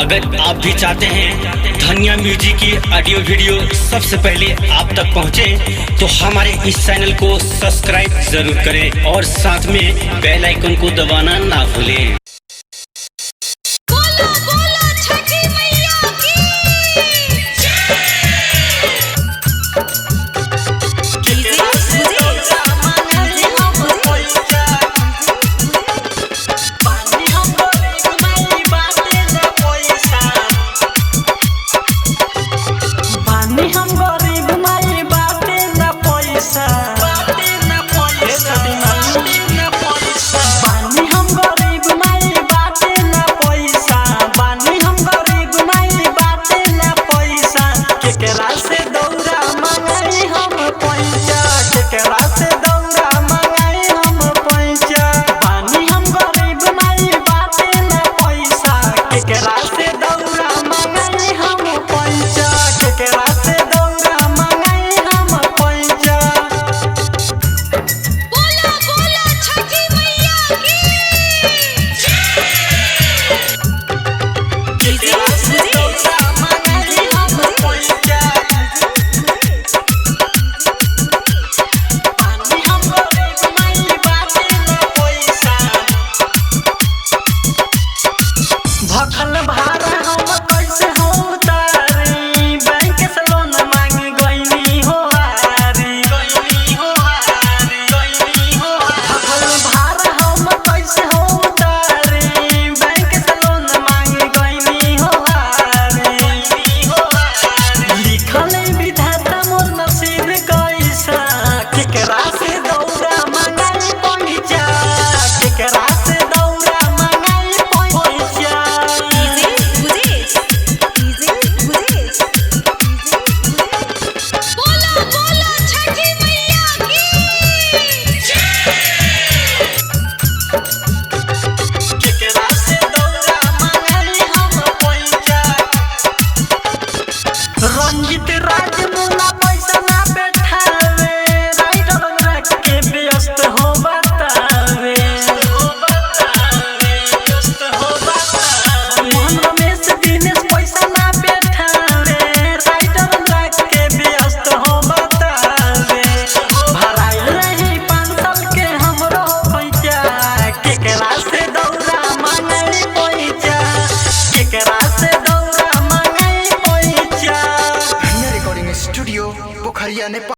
अगर आप भी चाहते हैं धनिया म्यूजिक की ऑडियो वीडियो सबसे पहले आप तक पहुंचे, तो हमारे इस चैनल को सब्सक्राइब जरूर करें और साथ में बेल आइकन को दबाना ना भूलें। भखल भारा